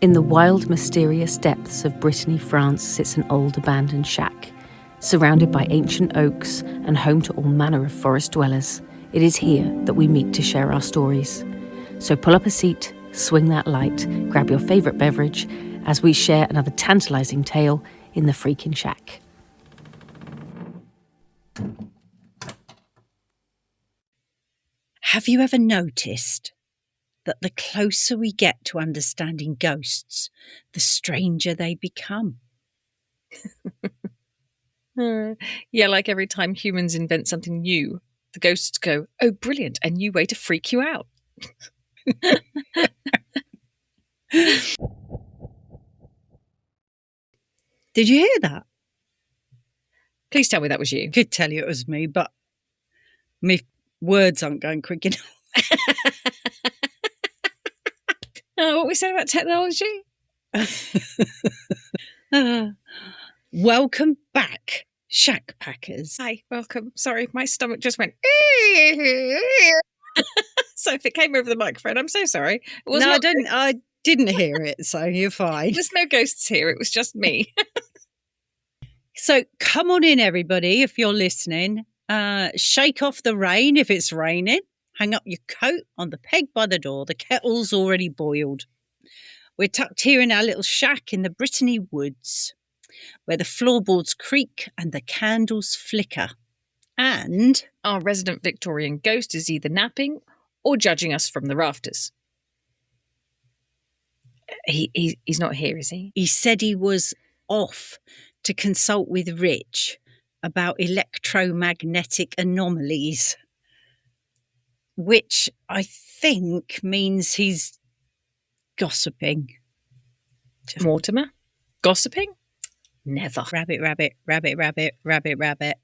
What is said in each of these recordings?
In the wild, mysterious depths of Brittany, France, sits an old abandoned shack. Surrounded by ancient oaks and home to all manner of forest dwellers, it is here that we meet to share our stories. So pull up a seat, swing that light, grab your favourite beverage as we share another tantalising tale in the freaking shack. Have you ever noticed that the closer we get to understanding ghosts, the stranger they become? Yeah, like every time humans invent something new, the ghosts go, "Oh, brilliant, a new way to freak you out." Did you hear that? Please tell me that was you. I could tell you it was me, but my words aren't going quick enough. What we said about technology? Welcome back, Shack Packers. Hi, welcome. Sorry, my stomach just went. So if it came over the microphone, I'm so sorry. I didn't hear it, so you're fine. There's no ghosts here. It was just me. So come on in, everybody, if you're listening. Shake off the rain if it's raining. Hang up your coat on the peg by the door. The kettle's already boiled. We're tucked here in our little shack in the Brittany woods, where the floorboards creak and the candles flicker. And our resident Victorian ghost is either napping or judging us from the rafters. He's not here, is he? He said he was off to consult with Rich about electromagnetic anomalies, which I think means he's gossiping. Mortimer? Gossiping? Never. Rabbit, rabbit, rabbit, rabbit, rabbit, rabbit.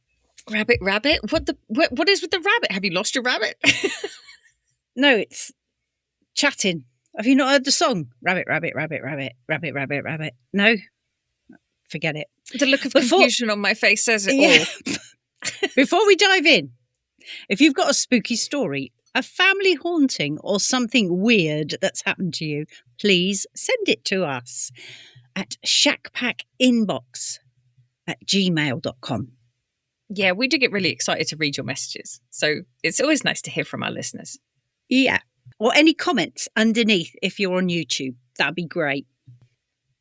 Rabbit, rabbit? What is with the rabbit? Have you lost your rabbit? No, it's chatting. Have you not heard the song? Rabbit, rabbit, rabbit, rabbit, rabbit, rabbit, rabbit. No? Forget it. The look of confusion on my face says it all. Before we dive in, if you've got a spooky story, a family haunting, or something weird that's happened to you, please send it to us at shackpackinbox@gmail.com. Yeah, we do get really excited to read your messages. So it's always nice to hear from our listeners. Yeah. Or any comments underneath if you're on YouTube. That'd be great.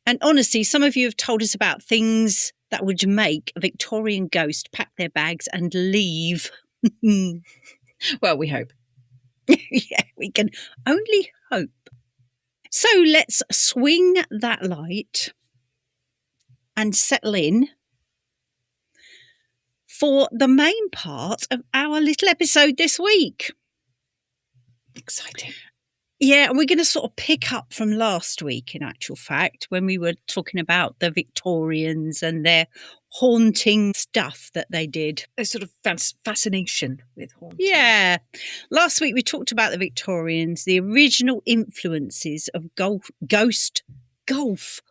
And honestly, some of you have told us about things that would make a Victorian ghost pack their bags and leave. Well, we hope. Yeah, we can only hope. So let's swing that light and settle in for the main part of our little episode this week. Exciting. Yeah, and we're going to sort of pick up from last week, in actual fact, when we were talking about the Victorians and their haunting stuff that they did. A sort of fascination with haunting. Yeah. Last week we talked about the Victorians, the original influences of golf.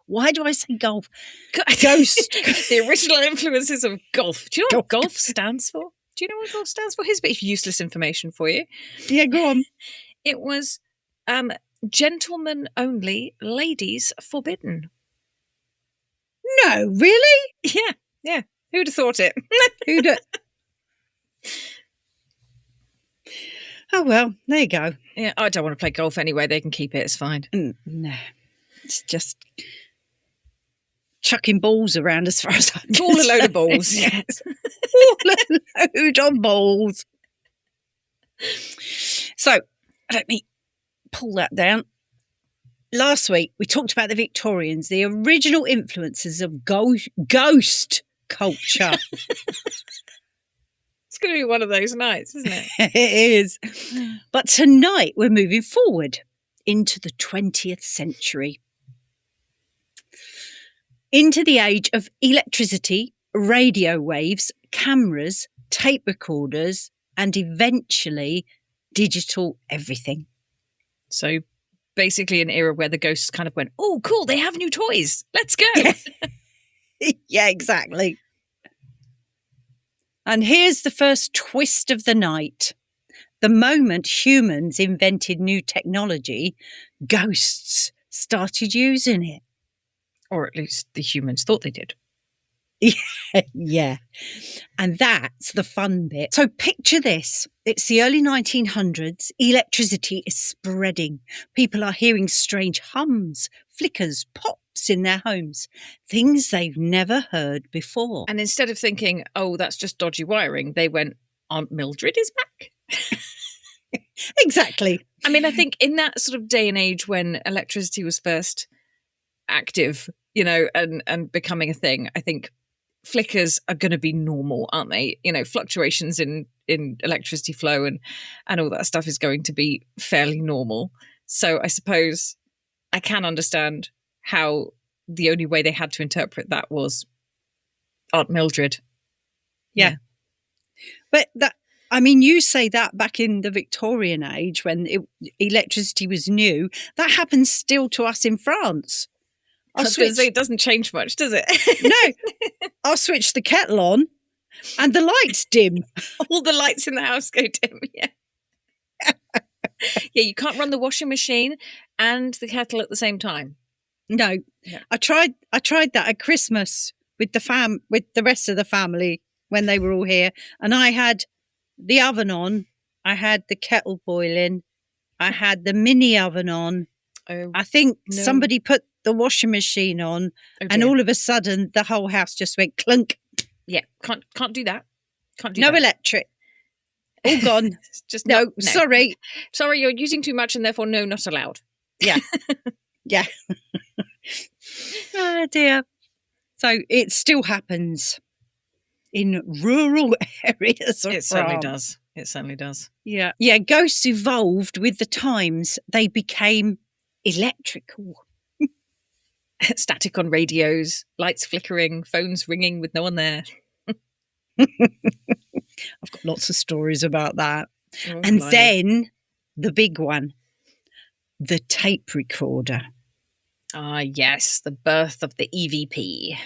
Why do I say golf? Ghost. The original influences of golf. Do you know what golf stands for? Do you know what golf stands for? Here's a bit of useless information for you. Yeah, go on. It was gentlemen only, ladies forbidden. No, really? Yeah. Who'd have thought it? Oh, well, there you go. Yeah, I don't want to play golf anyway. They can keep it. It's fine. No, it's just chucking balls around as far as I'm concerned. All a load of balls. Yes. All a load of balls. So, let me pull that down. Last week, we talked about the Victorians, the original influences of ghost culture. It's going to be one of those nights, isn't it? It is. But tonight, we're moving forward into the 20th century. Into the age of electricity, radio waves, cameras, tape recorders, and eventually digital everything. So basically an era where the ghosts kind of went, oh, cool, they have new toys. Let's go. Yeah, exactly. And here's the first twist of the night. The moment humans invented new technology, ghosts started using it. Or at least the humans thought they did. Yeah. And that's the fun bit. So picture this. It's the early 1900s. Electricity is spreading. People are hearing strange hums, flickers, pops in their homes. Things they've never heard before. And instead of thinking, oh, that's just dodgy wiring, they went, Aunt Mildred is back. Exactly. I mean, I think in that sort of day and age when electricity was first active, and becoming a thing, I think flickers are going to be normal, aren't they? Fluctuations in electricity flow and all that stuff is going to be fairly normal. So I suppose I can understand how the only way they had to interpret that was Aunt Mildred. Yeah. But you say that back in the Victorian age when electricity was new, that happens still to us in France. It doesn't change much, does it? No, I'll switch the kettle on and the lights dim. All the lights in the house go dim, yeah. Yeah, you can't run the washing machine and the kettle at the same time. No. Yeah. I tried that at Christmas with the rest of the family when they were all here, and I had the oven on, I had the kettle boiling, I had the mini oven on. Oh, I think somebody put the washing machine on, and all of a sudden the whole house just went clunk. Yeah, can't do that. Can't do no that. Electric. All gone. Just no. Sorry, you're using too much, and therefore no, not allowed. Yeah, yeah. Oh dear. So it still happens in rural areas of France. It certainly does. Yeah. Yeah, ghosts evolved with the times. They became electrical. Static on radios, lights flickering, phones ringing with no one there. I've got lots of stories about that. Oh, and then the big one, the tape recorder. Ah, yes, the birth of the EVP.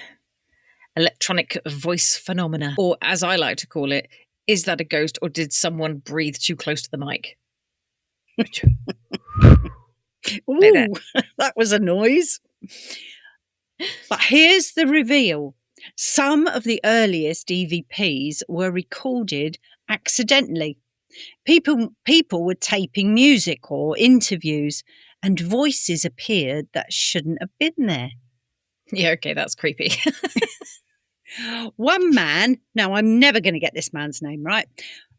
Electronic voice phenomena. Or as I like to call it, is that a ghost or did someone breathe too close to the mic? Ooh, that was a noise. But here's the reveal. Some of the earliest EVPs were recorded accidentally. People were taping music or interviews, and voices appeared that shouldn't have been there. Yeah, okay, that's creepy. One man, now I'm never going to get this man's name right.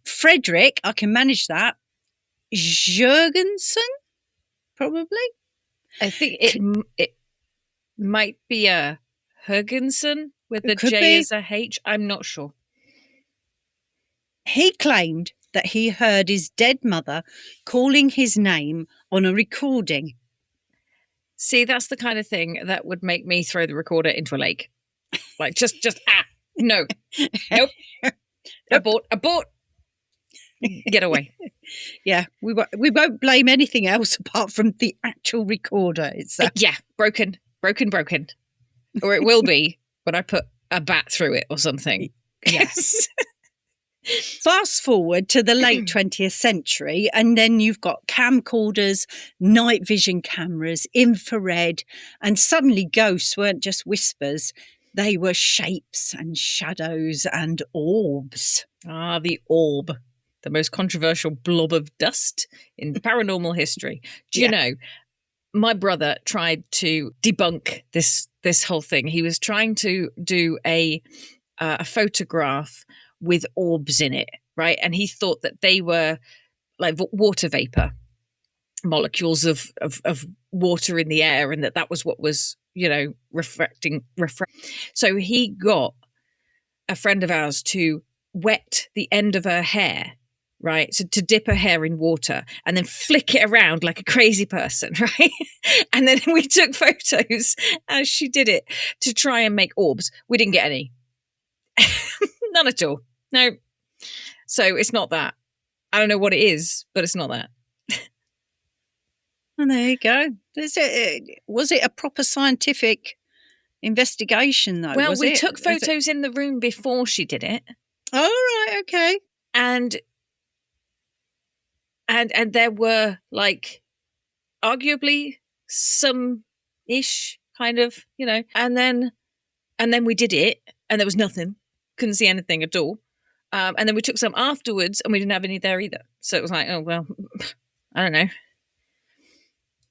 Frederick, I can manage that. Jurgensen, probably. I think it might be a Jurgensen with the J be. as a H. I'm not sure. He claimed that he heard his dead mother calling his name on a recording. See, that's the kind of thing that would make me throw the recorder into a lake. Like, just no. Nope. Abort. Get away. Yeah, we won't blame anything else apart from the actual recorder itself. Yeah, broken. Or it will be when I put a bat through it or something. Yes. Fast forward to the late 20th century, and then you've got camcorders, night vision cameras, infrared, and suddenly ghosts weren't just whispers. They were shapes and shadows and orbs. Ah, the orb. The most controversial blob of dust in paranormal history. Do you know, my brother tried to debunk this whole thing. He was trying to do a photograph with orbs in it, right? And he thought that they were like water vapor, molecules of water in the air, and that was what was, refracting. So he got a friend of ours to wet the end of her hair, right? So to dip her hair in water and then flick it around like a crazy person, right? And then we took photos as she did it to try and make orbs. We didn't get any. None at all. No. So it's not that. I don't know what it is, but it's not that. And there you go. Was it a proper scientific investigation, though? Well, we took photos in the room before she did it. Oh, right, okay. And there were, like, arguably some-ish kind of, and then we did it and there was nothing, couldn't see anything at all. And then we took some afterwards and we didn't have any there either. So it was like, oh, well, I don't know.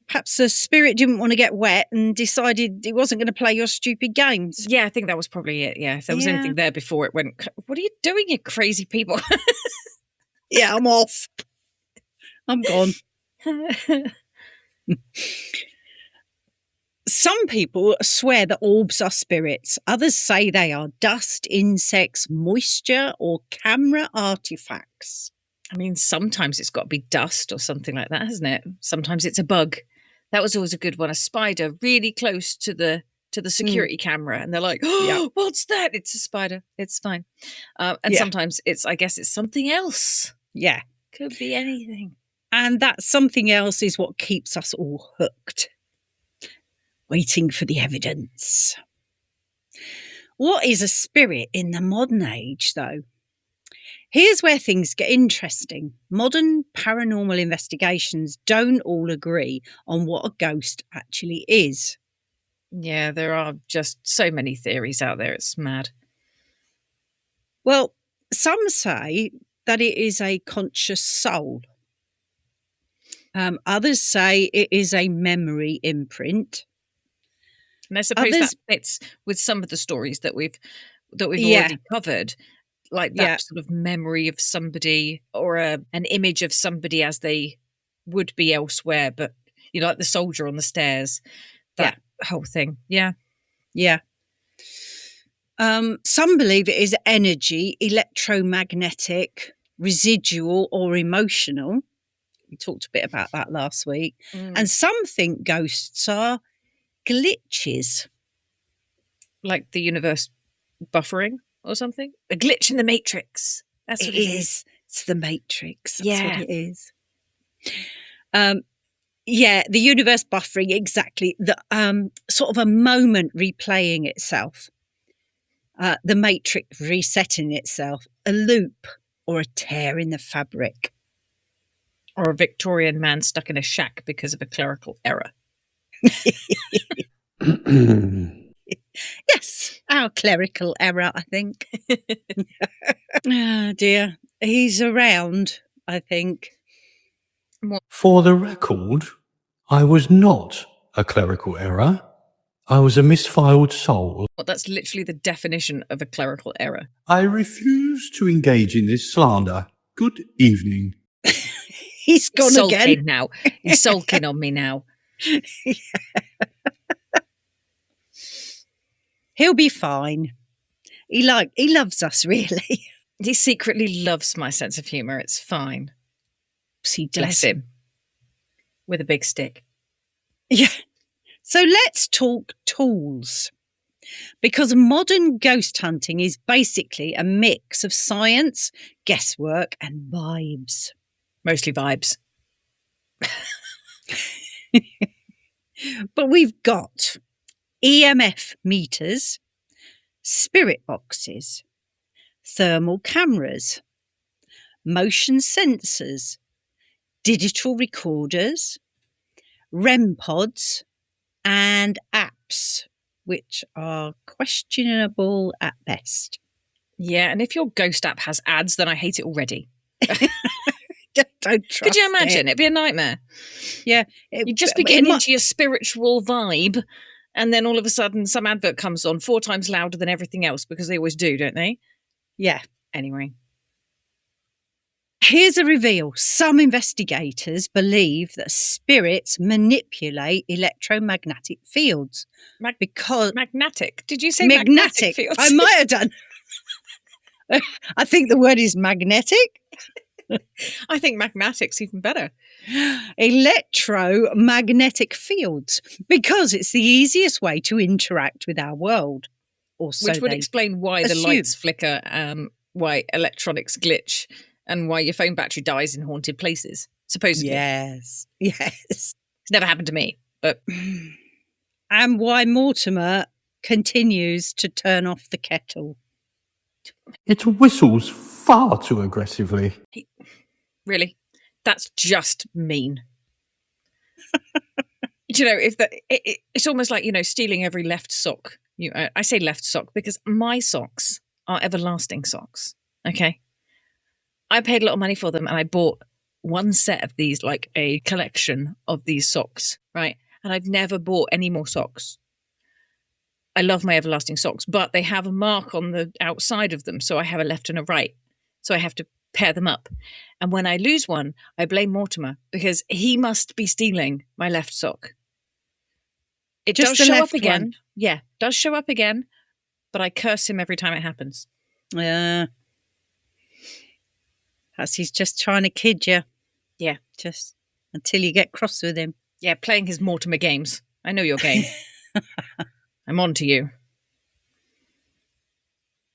Perhaps the spirit didn't want to get wet and decided it wasn't going to play your stupid games. Yeah, I think that was probably it. Yeah, if there was anything there before it went, what are you doing, you crazy people? Yeah, I'm off. I'm gone. Some people swear that orbs are spirits. Others say they are dust, insects, moisture, or camera artifacts. I mean, sometimes it's got to be dust or something like that, hasn't it? Sometimes it's a bug. That was always a good one. A spider really close to the security camera, and they're like, "Oh, what's that?" It's a spider. It's fine. And sometimes I guess it's something else. Yeah, could be anything. And that something else is what keeps us all hooked, waiting for the evidence. What is a spirit in the modern age, though? Here's where things get interesting. Modern paranormal investigations don't all agree on what a ghost actually is. Yeah, there are just so many theories out there. It's mad. Well, some say that it is a conscious soul. Others say it is a memory imprint. And I suppose that fits with some of the stories that we've already covered. Like that sort of memory of somebody or an image of somebody as they would be elsewhere, but like the soldier on the stairs, that whole thing. Yeah. Some believe it is energy, electromagnetic, residual, or emotional. We talked a bit about that last week. And some think ghosts are glitches, like the universe buffering. Or something? A glitch in the Matrix. That's what it is. It's the Matrix. That's what it is. The universe buffering, exactly. The sort of a moment replaying itself. The Matrix resetting itself. A loop or a tear in the fabric. Or a Victorian man stuck in a shack because of a clerical error. Yes, our clerical error, I think. Oh, dear. He's around, I think. For the record, I was not a clerical error. I was a misfiled soul. Well, that's literally the definition of a clerical error. I refuse to engage in this slander. Good evening. He's gone sulking again. Now. He's sulking on me now. He'll be fine. He loves us, really. He secretly loves my sense of humour. It's fine. He does. Bless him. With a big stick. Yeah. So let's talk tools. Because modern ghost hunting is basically a mix of science, guesswork, and vibes. Mostly vibes. But we've got EMF meters, spirit boxes, thermal cameras, motion sensors, digital recorders, REM pods, and apps, which are questionable at best. Yeah, and if your ghost app has ads, then I hate it already. Don't trust Could you imagine? it. It'd be a nightmare. Yeah. You'd just be getting into your spiritual vibe, and then all of a sudden some advert comes on 4 times louder than everything else, because they always do, don't they? Yeah. Anyway. Here's a reveal. Some investigators believe that spirits manipulate electromagnetic fields. Because magnetic? Did you say magnetic fields? I might have done. I think the word is magnetic. I think magnetic's even better. Electromagnetic fields, because it's the easiest way to interact with our world. Or so which would explain why the lights flicker, why electronics glitch, and why your phone battery dies in haunted places, supposedly. Yes. It's never happened to me, but... And why Mortimer continues to turn off the kettle. It whistles far too aggressively. Really? That's just mean. you know, if it's almost like, you know, stealing every left sock. I say left sock because my socks are everlasting socks. Okay. I paid a lot of money for them and I bought one set of these, like a collection of these socks, right? And I've never bought any more socks. I love my everlasting socks, but they have a mark on the outside of them. So I have a left and a right. So I have to pair them up. And when I lose one, I blame Mortimer because he must be stealing my left sock. It Just does the show left up again. one? Yeah, does show up again, but I curse him every time it happens. Yeah. He's just trying to kid you. Yeah. Just until you get cross with him. Yeah, playing his Mortimer games. I know your game. I'm on to you.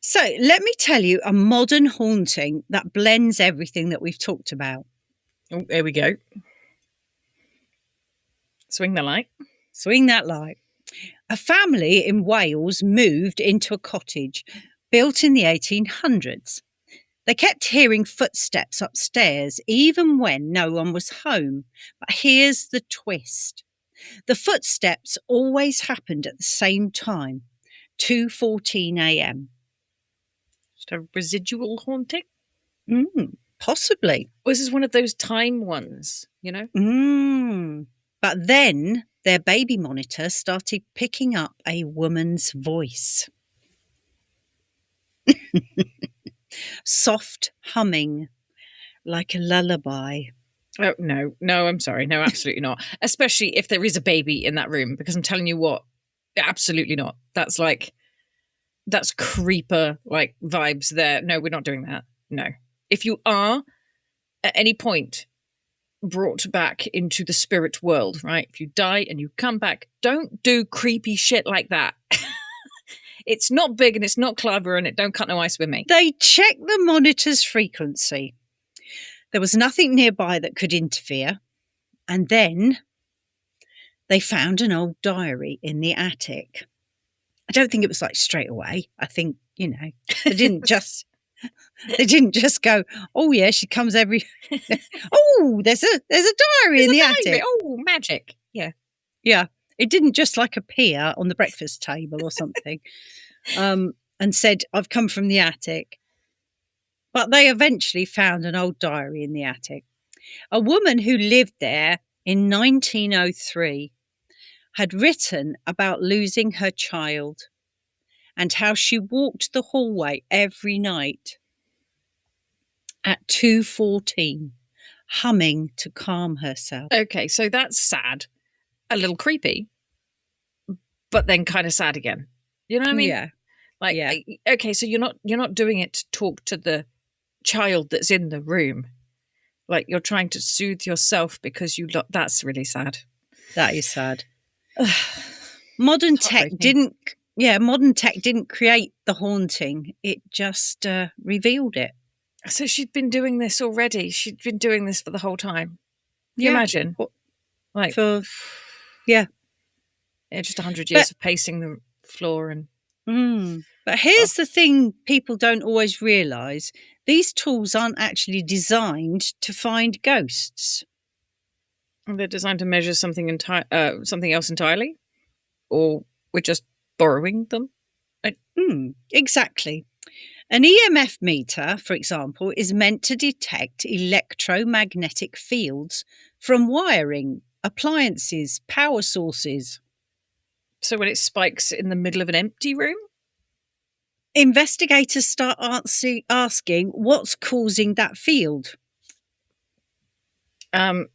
So let me tell you a modern haunting that blends everything that we've talked about. Oh, there we go. Swing the light. Swing that light. A family in Wales moved into a cottage built in the 1800s. They kept hearing footsteps upstairs even when no one was home. But here's the twist. The footsteps always happened at the same time, 2:14 a.m. Just a residual haunting? Possibly. Or is this one of those time ones, you know? But then their baby monitor started picking up a woman's voice. Soft humming, like a lullaby. Oh, no, I'm sorry. No, absolutely not. Especially if there is a baby in that room, because I'm telling you what, absolutely not. That's creeper like vibes there. No, we're not doing that. No. If you are at any point brought back into the spirit world, right? If you die and you come back, don't do creepy shit like that. It's not big and it's not clever and it don't cut no ice with me. They checked the monitor's frequency. There was nothing nearby that could interfere. And then they found an old diary in the attic. I don't think it was like straight away. I think, you know, they didn't just go, oh yeah, she comes every oh, there's a diary in the attic. Oh, magic. Yeah. Yeah. It didn't just like appear on the breakfast table or something. And said, I've come from the attic. But they eventually found an old diary in the attic. A woman who lived there in 1903 had written about losing her child and how she walked the hallway every night at 2:14, humming to calm herself. Okay, so that's sad. A little creepy, but then kind of sad again. You know what I mean? Yeah. Like, Yeah. Okay, so you're not doing it to talk to the child that's in the room. Like you're trying to soothe yourself because that's really sad. That is sad. Modern tech didn't create the haunting. It just revealed it. So she'd been doing this already. She'd been doing this for the whole time. Can you imagine? Like just 100 years of pacing the floor and. But here's the thing people don't always realise. These tools aren't actually designed to find ghosts. They're designed to measure something else entirely? Or we're just borrowing them? Exactly. An EMF meter, for example, is meant to detect electromagnetic fields from wiring, appliances, power sources. So when it spikes in the middle of an empty room? Investigators start asking what's causing that field. And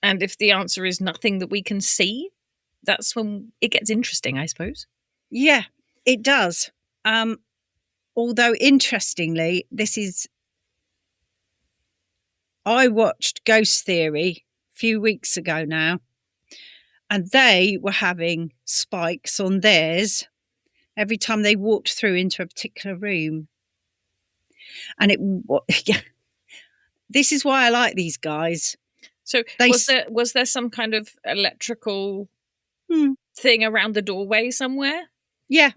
if the answer is nothing that we can see, that's when it gets interesting, I suppose. Yeah, it does. Although, interestingly, I watched Ghost Theory a few weeks ago now, and they were having spikes on theirs every time they walked through into a particular room. And this is why I like these guys. So was there some kind of electrical thing around the doorway somewhere? Yeah.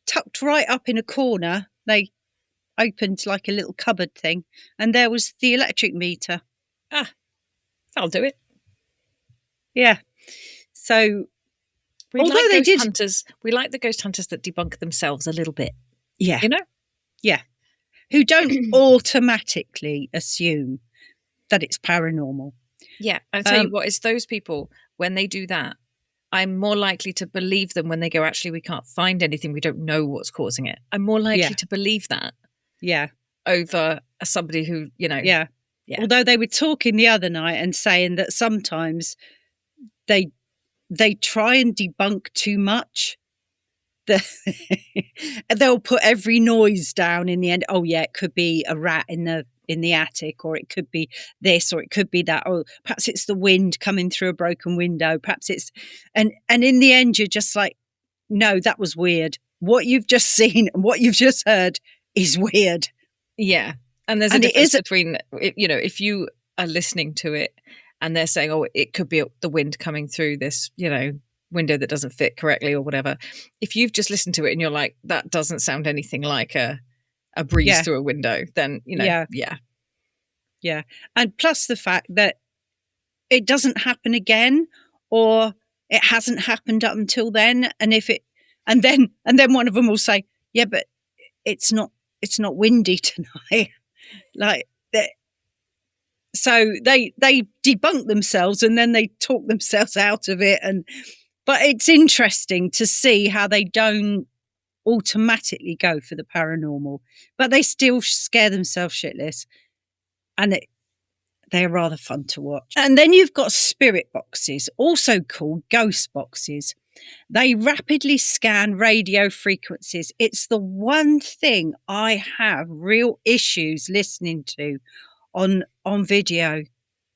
Tucked right up in a corner, they opened like a little cupboard thing, and there was the electric meter. I'll do it. Yeah. So, we although like they ghost did, hunters. We like the ghost hunters that debunk themselves a little bit. yeah, You know? yeah, who don't automatically assume that it's paranormal. Yeah. I'll tell you what, it's those people, when they do that, I'm more likely to believe them when they go, actually, we can't find anything. We don't know what's causing it. I'm more likely to believe that. Yeah. Over somebody who, Yeah. Although they were talking the other night and saying that sometimes they try and debunk too much. They'll put every noise down in the end. Oh yeah, it could be a rat in the attic, or it could be this, or it could be that, or perhaps it's the wind coming through a broken window, perhaps it's and in the end you're just like, no, that was weird. What you've just seen and what you've just heard is weird. Yeah. And there's a difference between, if you are listening to it and they're saying, oh, it could be the wind coming through this, window that doesn't fit correctly or whatever. If you've just listened to it and you're like, that doesn't sound anything like a breeze through a window, then, Yeah. And plus the fact that it doesn't happen again, or it hasn't happened up until then. And and then one of them will say, yeah, but it's not windy tonight. Like that. So they debunk themselves and then they talk themselves out of it. But it's interesting to see how they don't automatically go for the paranormal, but they still scare themselves shitless. And they're rather fun to watch. And then you've got spirit boxes, also called ghost boxes. They rapidly scan radio frequencies. It's the one thing I have real issues listening to on video,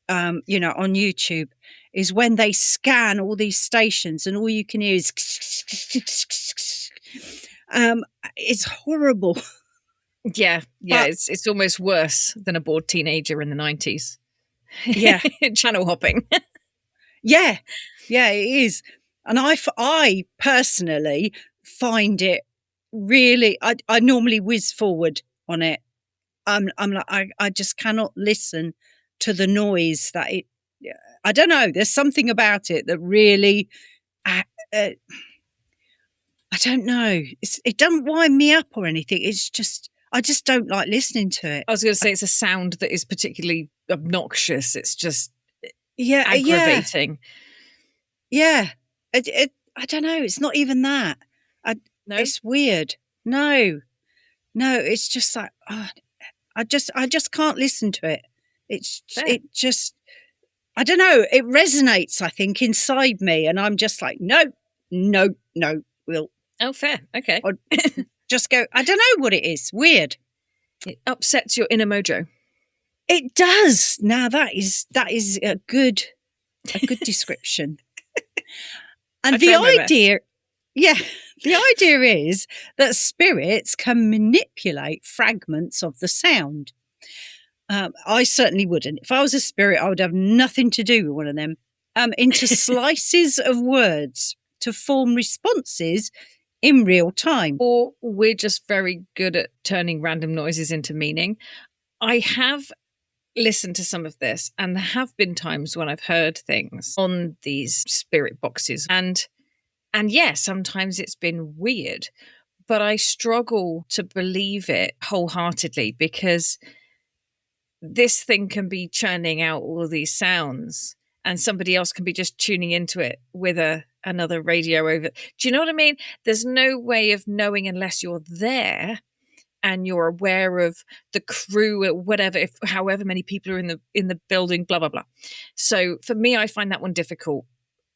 on YouTube, is when they scan all these stations and all you can hear is it's horrible. Yeah. It's almost worse than a bored teenager in the 90s. Yeah. Channel hopping. Yeah, it is. And I personally find it really, I normally whiz forward on it. I'm like, I just cannot listen to the noise that I don't know. There's something about it that really, I don't know. It doesn't wind me up or anything. It's just, I just don't like listening to it. I was going to say it's a sound that is particularly obnoxious. It's just aggravating. Yeah. I don't know. It's not even that. No? It's weird. No, it's just like, I just can't listen to it. It just, I don't know. It resonates, I think, inside me. And I'm just like, no, Will. Oh, fair. Okay. Or just go, I don't know what it is. Weird. It upsets your inner mojo. It does. Now that is a good description. And the idea is that spirits can manipulate fragments of the sound. I certainly wouldn't. If I was a spirit, I would have nothing to do with one of them. Into slices of words to form responses in real time. Or we're just very good at turning random noises into meaning. I have listened to some of this, and there have been times when I've heard things on these spirit boxes. And yeah, sometimes it's been weird, but I struggle to believe it wholeheartedly, because this thing can be churning out all these sounds and somebody else can be just tuning into it with another radio over. Do you know what I mean? There's no way of knowing unless you're there and you're aware of the crew or whatever, however many people are in the building, blah, blah, blah. So for me, I find that one difficult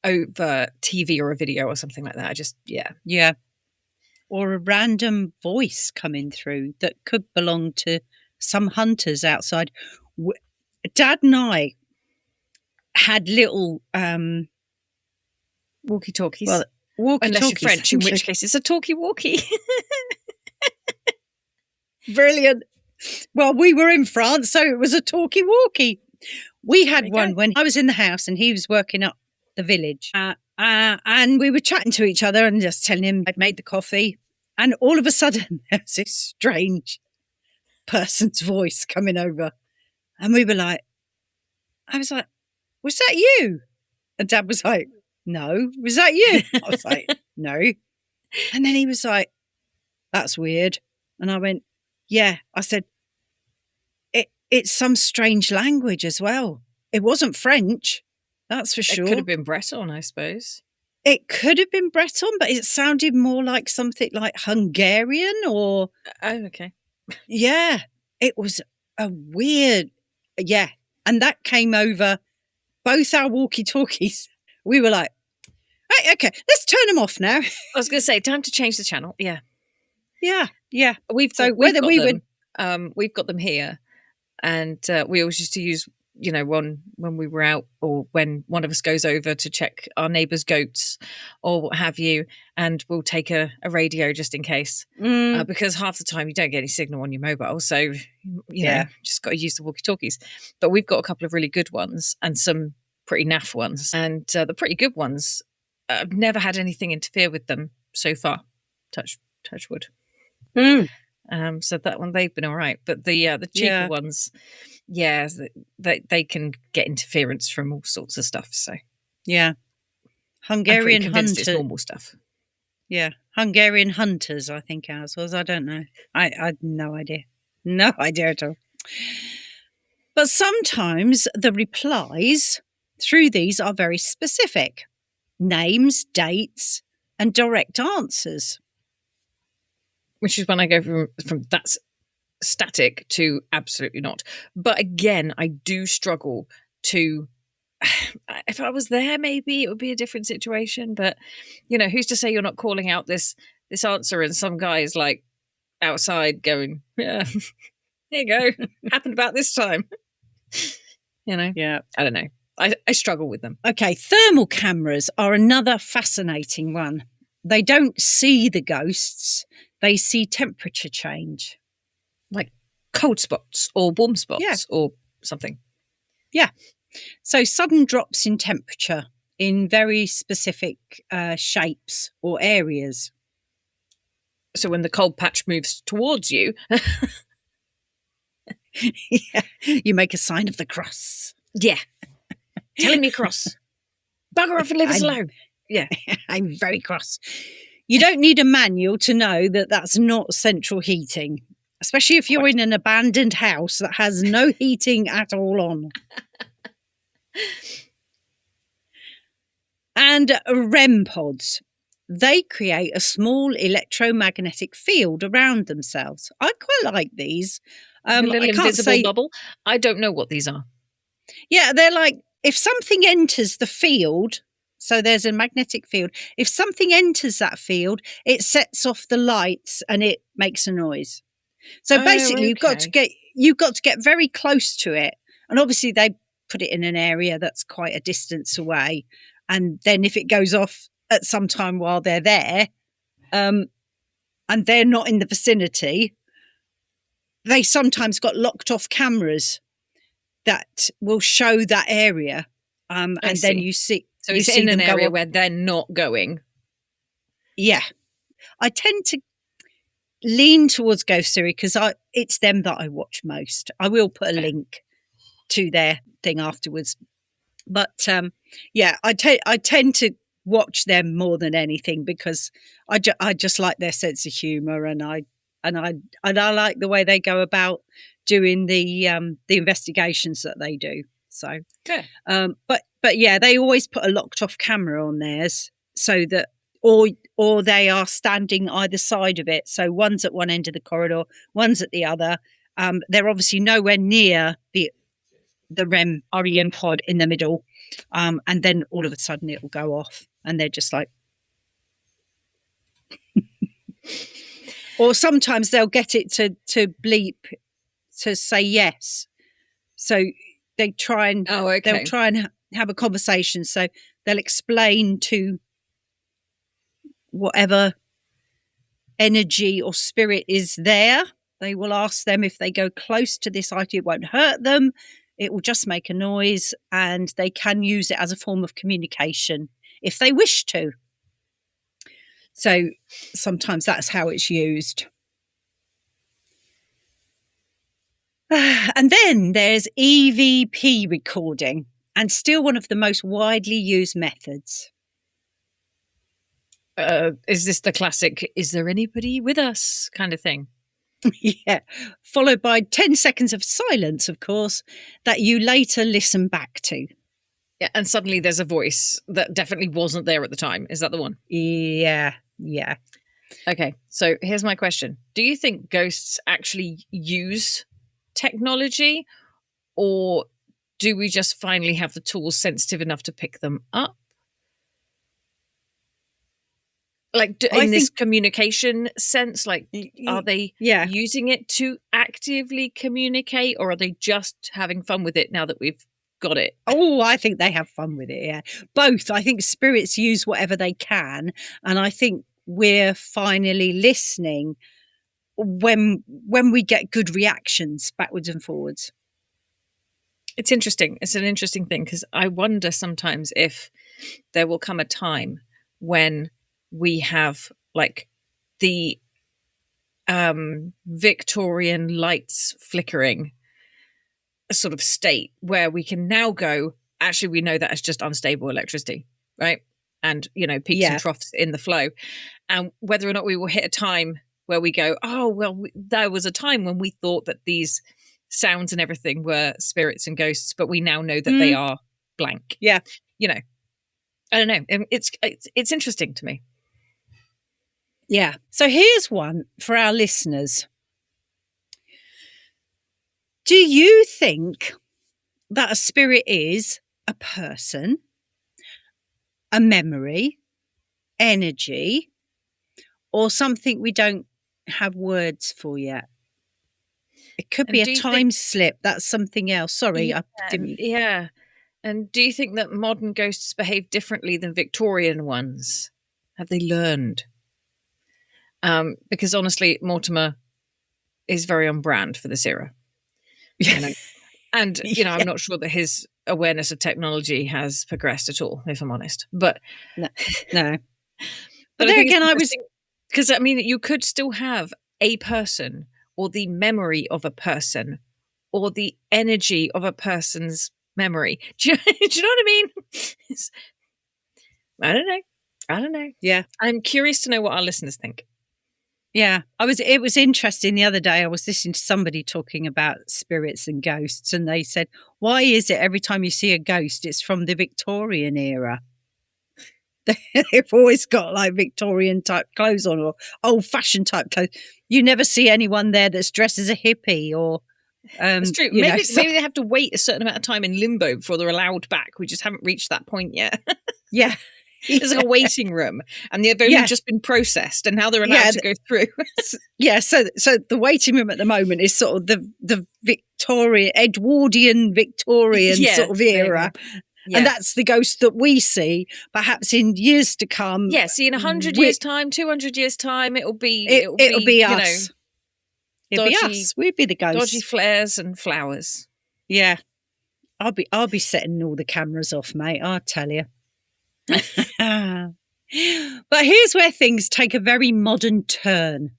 over TV or a video or something like that. I just, Yeah. Or a random voice coming through that could belong to some hunters outside. Dad and I had little walkie-talkies. Well, walkie-talkies. Unless you're French, in which case it's a talkie-walkie. Brilliant. Well, we were in France, so it was a talkie-walkie. We had one when I was in the house and he was working up the village. And we were chatting to each other and just telling him I'd made the coffee. And all of a sudden, there was this strange person's voice coming over. And we were like, I was like, was that you? And Dad was like, no, was that you? I was like, no. And then he was like, that's weird. And I went, yeah. I said, it's some strange language as well. It wasn't French, that's for sure. It could have been Breton, I suppose. It could have been Breton, but it sounded more like something like Hungarian or... Oh, okay. Yeah, it was a weird... Yeah, and that came over both our walkie-talkies. We were like, right, okay, let's turn them off now. I was going to say, time to change the channel. Yeah. Yeah. We've got them here, and we always used to use, one when we were out, or when one of us goes over to check our neighbour's goats or what have you, and we'll take a radio just in case, because half the time you don't get any signal on your mobile, so you know, just got to use the walkie-talkies. But we've got a couple of really good ones and some pretty naff ones, and the pretty good ones, I've never had anything interfere with them so far. Touch wood. So that one, they've been all right, but the cheaper ones, they can get interference from all sorts of stuff. So Hungarian hunters, it's normal stuff. Hungarian hunters, I think ours was. I don't know. I had no idea at all. But sometimes the replies through these are very specific: names, dates, and direct answers. Which is when I go from that's static to absolutely not. But again, I do struggle to... If I was there, maybe it would be a different situation. But, who's to say you're not calling out this answer and some guy is like outside going, yeah, here you go. Happened about this time. Yeah. I don't know. I struggle with them. Okay, thermal cameras are another fascinating one. They don't see the ghosts. They see temperature change. Like cold spots or warm spots or something. Yeah. So sudden drops in temperature in very specific shapes or areas. So when the cold patch moves towards you... you make a sign of the cross. Yeah. Telling me cross. Bugger off and leave us alone. Yeah. I'm very cross. You don't need a manual to know that that's not central heating, especially if you're in an abandoned house that has no heating at all on. And REM pods, they create a small electromagnetic field around themselves. I quite like these. A little invisible bubble. I don't know what these are. Yeah, they're like, if something enters the field... So there's a magnetic field. If something enters that field, it sets off the lights and it makes a noise. So basically, you've got to get very close to it. And obviously, they put it in an area that's quite a distance away. And then if it goes off at some time while they're there, and they're not in the vicinity, they sometimes got locked off cameras that will show that area. And then you see... So it's in an area where they're not going. Yeah. I tend to lean towards Ghost Theory because it's them that I watch most. I will put a link to their thing afterwards. But I tend to watch them more than anything because I just like their sense of humour and I like the way they go about doing the investigations that they do. So, but yeah, they always put a locked off camera on theirs so that, or they are standing either side of it. So one's at one end of the corridor, one's at the other. They're obviously nowhere near the REM pod in the middle. And then all of a sudden it'll go off and they're just like, or sometimes they'll get it to bleep to say yes. So they try and they'll try and have a conversation. So they'll explain to whatever energy or spirit is there. They will ask them if they go close to this item, it won't hurt them. It will just make a noise, and they can use it as a form of communication if they wish to. So sometimes that's how it's used. And then there's EVP recording, and still one of the most widely used methods. Is this the classic, is there anybody with us kind of thing? Yeah. Followed by 10 seconds of silence, of course, that you later listen back to. Yeah, and suddenly there's a voice that definitely wasn't there at the time. Is that the one? Yeah. Okay, so here's my question. Do you think ghosts actually use technology, or do we just finally have the tools sensitive enough to pick them up? Like in this communication sense, like are they using it to actively communicate, or are they just having fun with it now that we've got it? Oh, I think they have fun with it, yeah. Both. I think spirits use whatever they can, and I think we're finally listening when we get good reactions backwards and forwards. It's interesting. It's an interesting thing, because I wonder sometimes if there will come a time when we have like the Victorian lights flickering sort of state where we can now go, actually, we know that it's just unstable electricity, right? And, peaks and troughs in the flow. And whether or not we will hit a time where we go, oh, well, there was a time when we thought that these sounds and everything were spirits and ghosts, but we now know that they are blank. Yeah. I don't know. It's interesting to me. Yeah. So here's one for our listeners. Do you think that a spirit is a person, a memory, energy, or something we don't have words for yet? It could be a time slip. That's something else. Sorry, yeah, I didn't. Yeah. And do you think that modern ghosts behave differently than Victorian ones? Have they learned? Because honestly, Mortimer is very on brand for this era. And I'm not sure that his awareness of technology has progressed at all, if I'm honest. But no. But there again, because you could still have a person, or the memory of a person, or the energy of a person's memory. Do you know what I mean? I don't know. Yeah. I'm curious to know what our listeners think. Yeah. It was interesting the other day. I was listening to somebody talking about spirits and ghosts, and they said, why is it every time you see a ghost, it's from the Victorian era? They've always got like Victorian type clothes on, or old fashioned type clothes. You never see anyone there that's dressed as a hippie or. It's true. Maybe they have to wait a certain amount of time in limbo before they're allowed back. We just haven't reached that point yet. Yeah. There's like a waiting room, and they've only just been processed, and now they're allowed to go through. So the waiting room at the moment is sort of the Edwardian Victorian sort of era. Yeah. And that's the ghost that we see, perhaps in years to come. Yeah, see, in 100 years' time, 200 years' time, it'll be us. It'll be us. We'd be the ghosts. Dodgy flares and flowers. Yeah. I'll be setting all the cameras off, mate, I'll tell you. But here's where things take a very modern turn.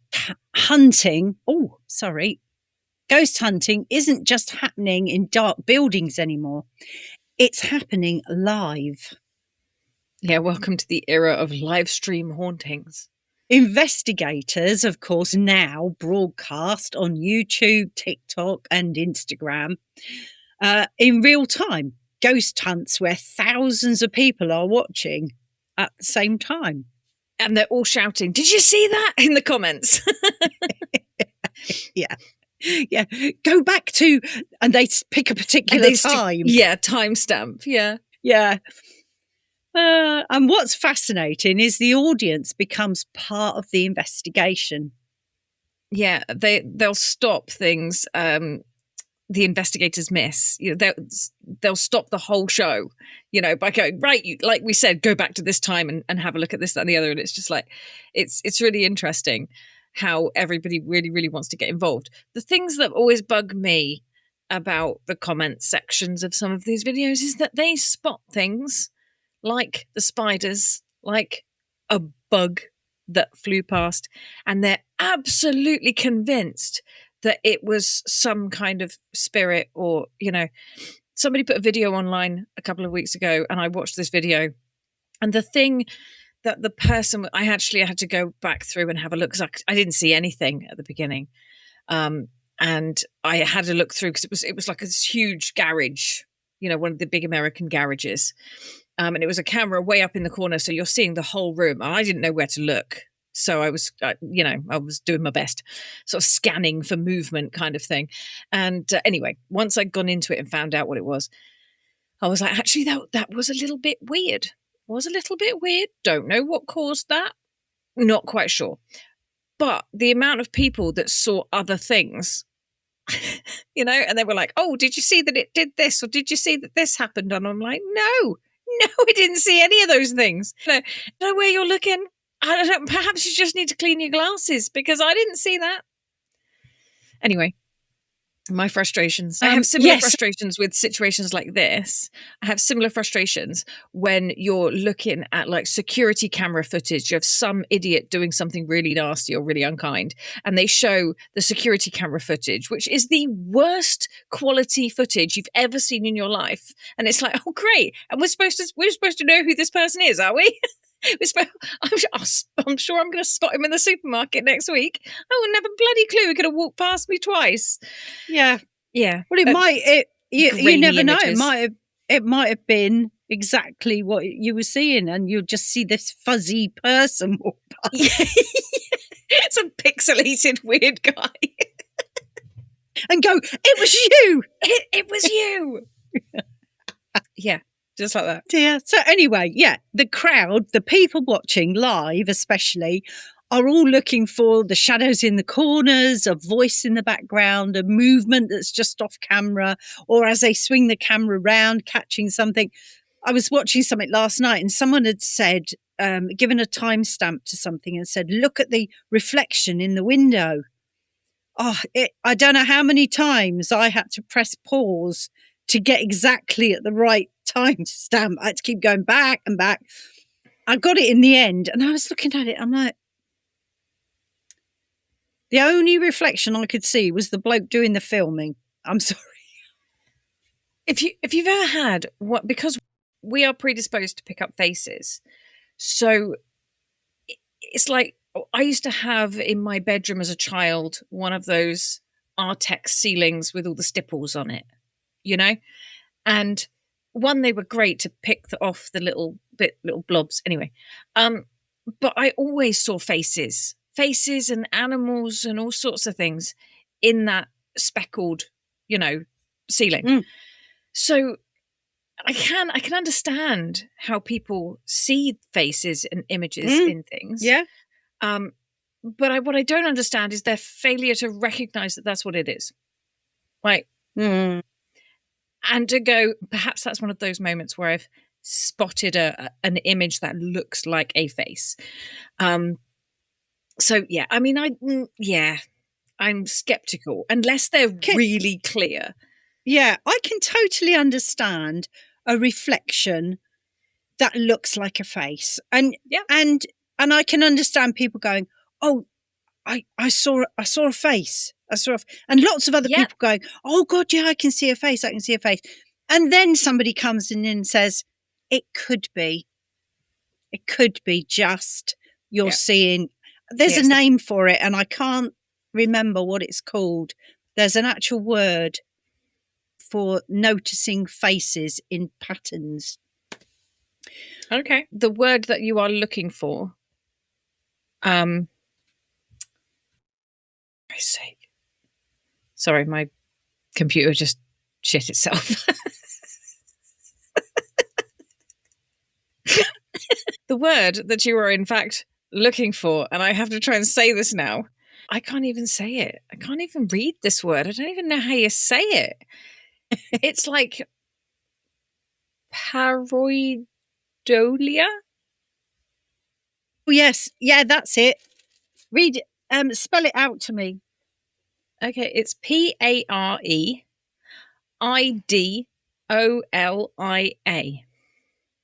Ghost hunting isn't just happening in dark buildings anymore. It's happening live. Yeah, welcome to the era of live stream hauntings. Investigators, of course, now broadcast on YouTube, TikTok and Instagram in real time. Ghost hunts where thousands of people are watching at the same time. And they're all shouting, "Did you see that?" in the comments. Yeah. Yeah. Go back to, and they pick a particular time. Timestamp. Yeah. Yeah. And what's fascinating is the audience becomes part of the investigation. Yeah. They'll stop things. The investigators miss, they'll stop the whole show, by going, right, like we said, go back to this time and have a look at this, that, and the other. And it's just like, it's really interesting how everybody really, really wants to get involved. The things that always bug me about the comment sections of some of these videos is that they spot things like the spiders, like a bug that flew past, and they're absolutely convinced that it was some kind of spirit, or, somebody put a video online a couple of weeks ago and I watched this video, and the thing that the person, I actually had to go back through and have a look because I didn't see anything at the beginning. And I had to look through because it was like this huge garage, one of the big American garages. And it was a camera way up in the corner. So you're seeing the whole room. And I didn't know where to look. So I was, I was doing my best, sort of scanning for movement kind of thing. And anyway, once I'd gone into it and found out what it was, I was like, actually, that was a little bit weird. Don't know what caused that. Not quite sure. But the amount of people that saw other things, and they were like, oh, did you see that it did this? Or did you see that this happened? And I'm like, no, I didn't see any of those things. I don't know where you're looking. I don't. Perhaps you just need to clean your glasses because I didn't see that. Anyway, my frustrations. I have similar frustrations with situations like this. I have similar frustrations when you're looking at like security camera footage of some idiot doing something really nasty or really unkind, and they show the security camera footage, which is the worst quality footage you've ever seen in your life. And it's like, oh great, and we're supposed to know who this person is, are we? I'm sure I'm going to spot him in the supermarket next week. I wouldn't have a bloody clue. He could have walked past me twice. Yeah. Well, it might. You never know. Images. It might have been exactly what you were seeing, and you'll just see this fuzzy person walk past. Some pixelated weird guy, and go, "It was you! It was you!" Yeah. Just like that. Yeah. So anyway, the crowd, the people watching live especially, are all looking for the shadows in the corners, a voice in the background, a movement that's just off camera, or as they swing the camera around, catching something. I was watching something last night and someone had said, given a timestamp to something and said, look at the reflection in the window. I don't know how many times I had to press pause to get exactly at the right time stamp. I had to keep going back and back. I got it in the end, and I was looking at it. I'm like, the only reflection I could see was the bloke doing the filming. I'm sorry. If you've ever had because we are predisposed to pick up faces, so it's like I used to have in my bedroom as a child one of those Artex ceilings with all the stipples on it. And they were great to pick off the little blobs. Anyway, but I always saw faces and animals and all sorts of things in that speckled, ceiling. So I can understand how people see faces and images in things. Yeah. But what I don't understand is their failure to recognize that that's what it is. Like. And to go, perhaps that's one of those moments where I've spotted an image that looks like a face. So yeah, I mean, I'm skeptical unless they're really clear. Yeah, I can totally understand a reflection that looks like a face, and I can understand people going, "Oh, I saw a face." And lots of other people going, oh God, yeah, I can see a face. And then somebody comes in and says, it could be just you're seeing. There's a name for it, and I can't remember what it's called. There's an actual word for noticing faces in patterns. Okay. The word that you are looking for. I say. Sorry, my computer just shit itself. The word that you are in fact looking for, and I have to try and say this now. I can't even say it. I can't even read this word. I don't even know how you say it. It's like pareidolia. Oh, yes. Yeah, that's it. Read it. Spell it out to me. Okay, it's Pareidolia.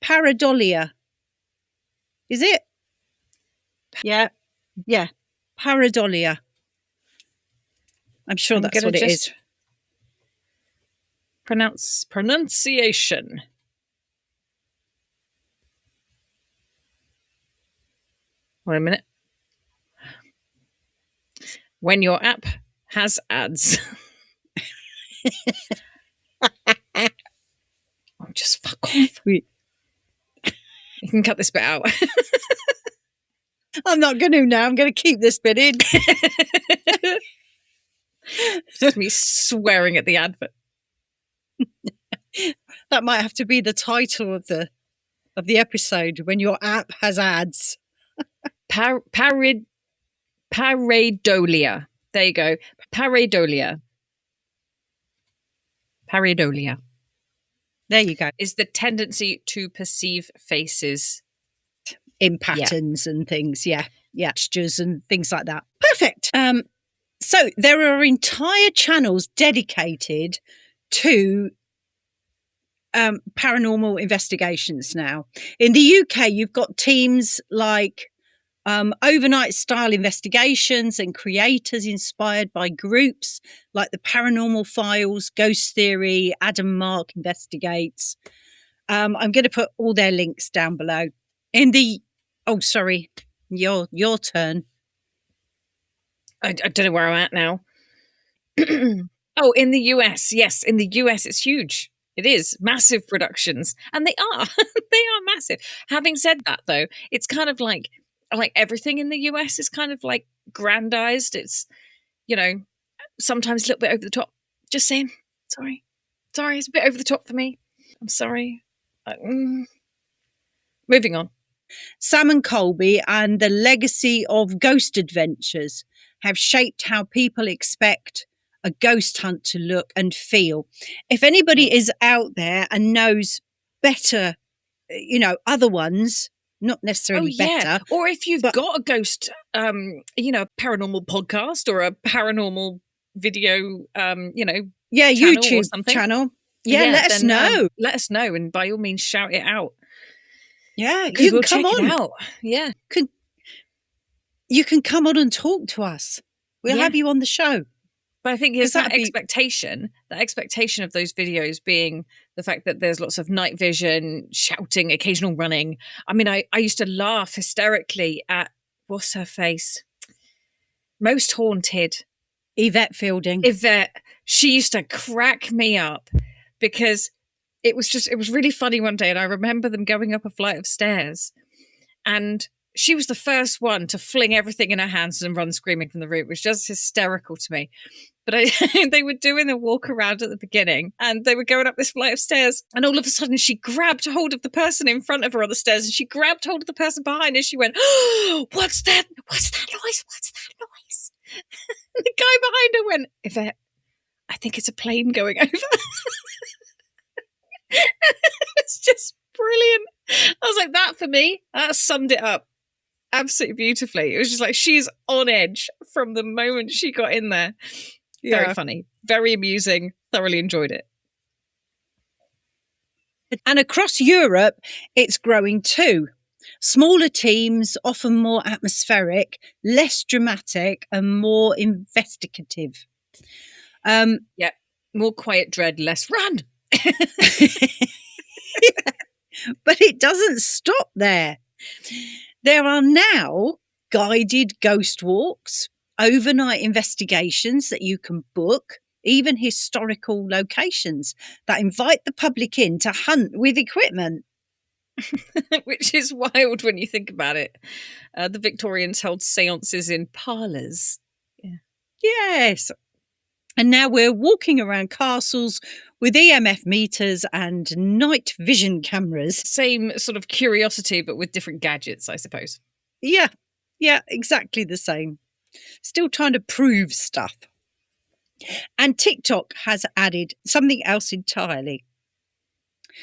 Pareidolia. Is it? Yeah. Pareidolia. I'm sure that's what it is. Pronunciation. Wait a minute. When your app has ads. Oh, just fuck off. You can cut this bit out. I'm not going to now. I'm going to keep this bit in. Just me swearing at the advert. That might have to be the title of the episode, when your app has ads. Pareidolia. There you go. Pareidolia. There you go. Is the tendency to perceive faces in patterns and things. Yeah. Textures and things like that. Perfect. So there are entire channels dedicated to paranormal investigations now. In the UK, you've got teams like overnight style investigations and creators inspired by groups like the Paranormal Files, Ghost Theory, Adam Mark Investigates. I'm going to put all their links down below. Sorry, your turn. I don't know where I'm at now. Oh, in the US. Yes, in the US, it's huge. It is massive productions, and they are massive. Having said that, though, it's kind of like everything in the US is kind of like grandized. It's, sometimes a little bit over the top. Just saying. Sorry, it's a bit over the top for me. I'm sorry. Moving on. Sam and Colby and the legacy of ghost adventures have shaped how people expect a ghost hunt to look and feel. If anybody is out there and knows better, other ones, not necessarily better. Or if you've got a ghost, paranormal podcast or a paranormal video, YouTube channel. Let us know. Let us know, and by all means, shout it out. Yeah, you can come on. It out. Yeah, you can come on and talk to us. We'll have you on the show. But I think it's that expectation of those videos being the fact that there's lots of night vision, shouting, occasional running. I mean, I used to laugh hysterically at, what's her face? Most Haunted. Yvette Fielding. She used to crack me up because it was really funny one day. And I remember them going up a flight of stairs, and she was the first one to fling everything in her hands and run screaming from the room. It was just hysterical to me. But they were doing a walk around at the beginning, and they were going up this flight of stairs, and all of a sudden she grabbed hold of the person in front of her on the stairs, and she grabbed hold of the person behind, and she went, "Oh, what's that? What's that noise? What's that noise?" And the guy behind her went, "Yvette, I think it's a plane going over." It's just brilliant. I was like, that for me, that summed it up absolutely beautifully. It was just like, she's on edge from the moment she got in there. Yeah. Very funny, very amusing, thoroughly enjoyed it. And across Europe, it's growing too. Smaller teams, often more atmospheric, less dramatic, and more investigative. More quiet dread, less run. But it doesn't stop there. There are now guided ghost walks, overnight investigations that you can book, even historical locations that invite the public in to hunt with equipment. Which is wild when you think about it. The Victorians held seances in parlours. Yeah. Yes. And now we're walking around castles with EMF meters and night vision cameras. Same sort of curiosity, but with different gadgets, I suppose. Yeah, exactly the same. Still trying to prove stuff. And TikTok has added something else entirely.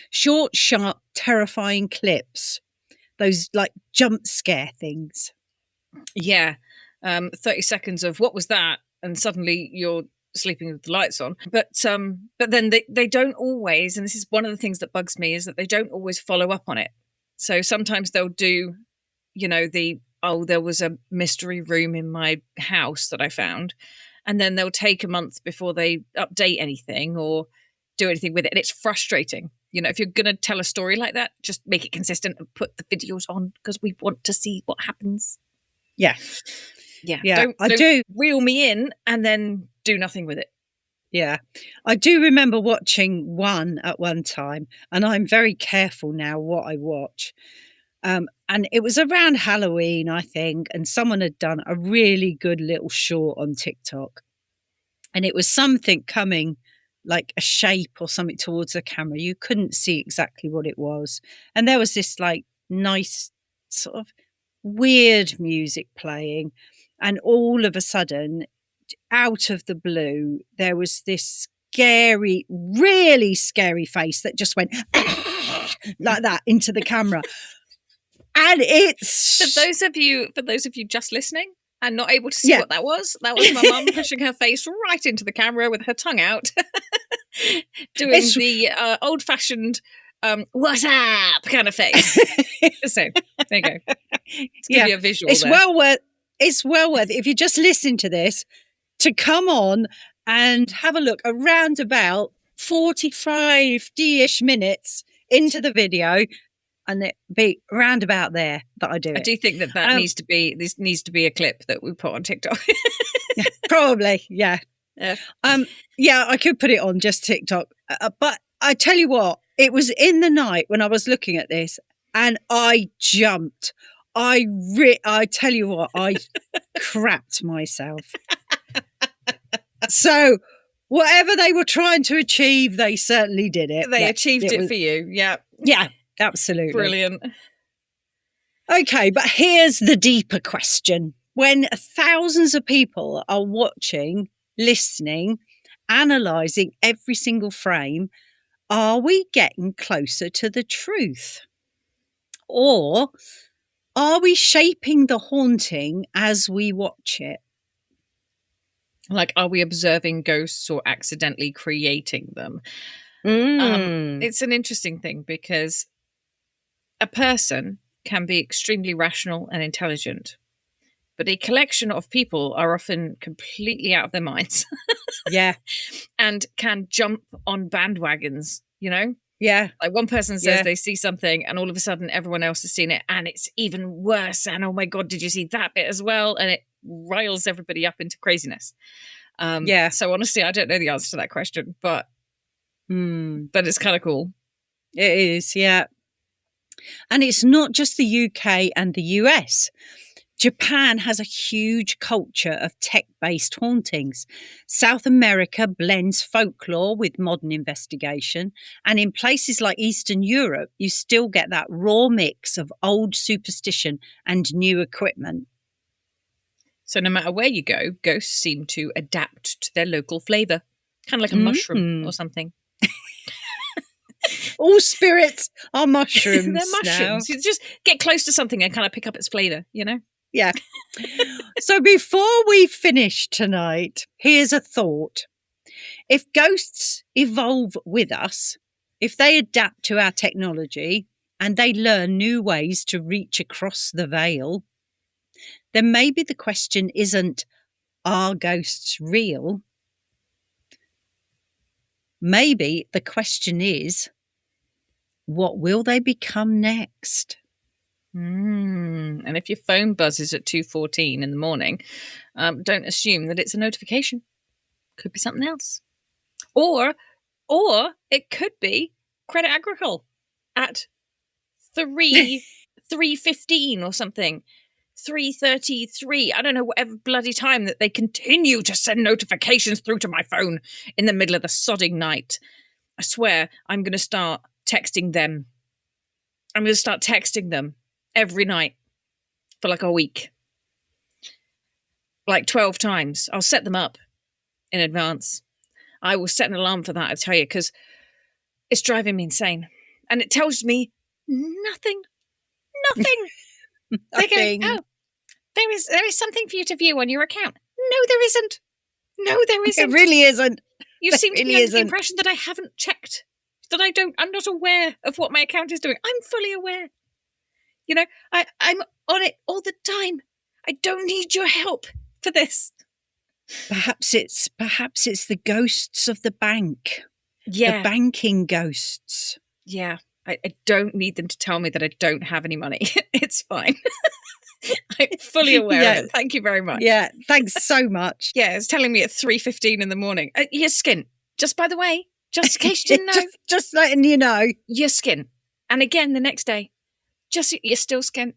Short, sharp, terrifying clips. Those like jump scare things. Yeah. 30 seconds of what was that? And suddenly you're sleeping with the lights on. But then they don't always, and this is one of the things that bugs me, is that they don't always follow up on it. So sometimes they'll do, there was a mystery room in my house that I found. And then they'll take a month before they update anything or do anything with it. And it's frustrating. If you're going to tell a story like that, just make it consistent and put the videos on, because we want to see what happens. Yeah. Yeah. Yeah, Don't reel me in and then do nothing with it. Yeah. I do remember watching one at one time, and I'm very careful now what I watch. And it was around Halloween, I think, and someone had done a really good little short on TikTok. And it was something coming, like a shape or something towards the camera. You couldn't see exactly what it was. And there was this like nice sort of weird music playing. And all of a sudden, out of the blue, there was this scary, really scary face that just went like that into the camera. And it's for those of you just listening and not able to see what that was my mum pushing her face right into the camera with her tongue out, doing the old-fashioned "what's up" kind of face. So there you go. Let's give you a visual. It's well worth if you just listen to this to come on and have a look around about 45-ish minutes into the video. And it be round about there that I do it. I do think that needs to be a clip that we put on TikTok. Probably, yeah. Yeah, I could put it on just TikTok. But I tell you what, it was in the night when I was looking at this and I jumped. I tell you what, I crapped myself. So whatever they were trying to achieve, they certainly did it. They achieved it for you. Yeah. Yeah. Absolutely. Brilliant. Okay, but here's the deeper question. When thousands of people are watching, listening, analysing every single frame, are we getting closer to the truth? Or are we shaping the haunting as we watch it? Like, are we observing ghosts or accidentally creating them? It's an interesting thing because a person can be extremely rational and intelligent, but a collection of people are often completely out of their minds. Yeah. And can jump on bandwagons, you know? Yeah. Like one person says they see something and all of a sudden everyone else has seen it and it's even worse. And oh my God, did you see that bit as well? And it riles everybody up into craziness. So honestly, I don't know the answer to that question, but it's kind of cool. It is, yeah. And it's not just the UK and the US. Japan has a huge culture of tech-based hauntings. South America blends folklore with modern investigation. And in places like Eastern Europe, you still get that raw mix of old superstition and new equipment. So no matter where you go, ghosts seem to adapt to their local flavour. Kind of like a mushroom or something. All spirits are mushrooms. They're mushrooms. Now. You just get close to something and kind of pick up its flavour, you know? Yeah. So before we finish tonight, here's a thought. If ghosts evolve with us, if they adapt to our technology and they learn new ways to reach across the veil, then maybe the question isn't, are ghosts real? Maybe the question is, what will they become next? And if your phone buzzes at 2:14 in the morning, don't assume that it's a notification. Could be something else. Or it could be Credit Agricole at 3:15 or something. 3:33. I don't know, whatever bloody time that they continue to send notifications through to my phone in the middle of the sodding night. I swear I'm going to start texting them. I'm going to start texting them every night for like a week. Like 12 times. I'll set them up in advance. I will set an alarm for that, I tell you, because it's driving me insane. And it tells me nothing. They're going, oh, there is something for you to view on your account. No, there isn't. It really isn't. You seem to be under the impression that I haven't checked. That I'm not aware of what my account is doing. I'm fully aware. You know, I'm on it all the time. I don't need your help for this. Perhaps it's the ghosts of the bank. Yeah. The banking ghosts. Yeah. I don't need them to tell me that I don't have any money. It's fine. I'm fully aware Yeah. of it. Thank you very much. Yeah, thanks so much. Yeah, it's telling me at 3:15 in the morning. Your skin, just by the way, just in case you didn't know, just letting you know. your skin. And again the next day, just your still skin.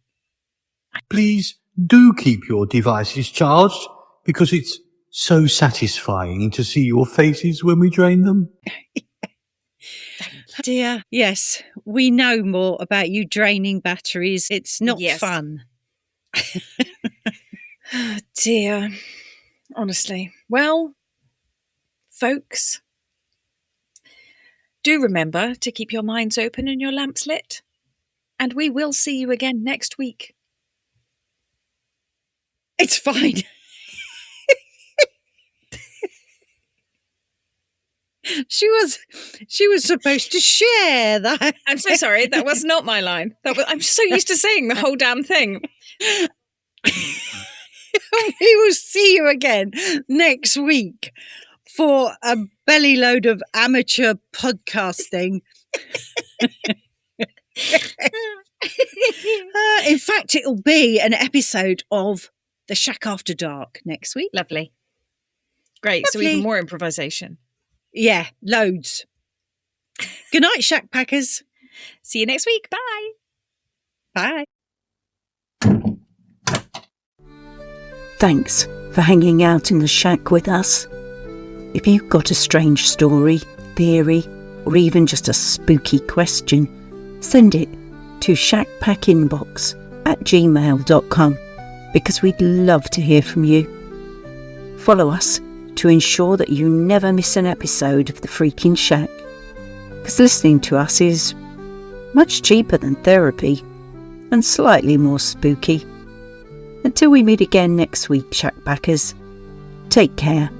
Please do keep your devices charged because it's so satisfying to see your faces when we drain them. Dear, yes, we know more about you draining batteries. It's not Yes. fun. Oh, dear. Honestly. Well, folks, do remember to keep your minds open and your lamps lit. And we will see you again next week. It's fine. She was supposed to share that. I'm so sorry. That was not my line. I'm so used to saying the whole damn thing. We will see you again next week for a belly load of amateur podcasting. In fact, it'll be an episode of The Shack After Dark next week. Lovely. Great. So Lovely. even more improvisation. Yeah, loads. Good night, Shack Packers. See you next week. Bye. Bye. Thanks for hanging out in the shack with us. If you've got a strange story, theory, or even just a spooky question, send it to shackpackinbox@gmail.com because we'd love to hear from you. Follow us to ensure that you never miss an episode of The Freaking Shack, because listening to us is much cheaper than therapy and slightly more spooky. Until we meet again next week, Shackpackers, take care.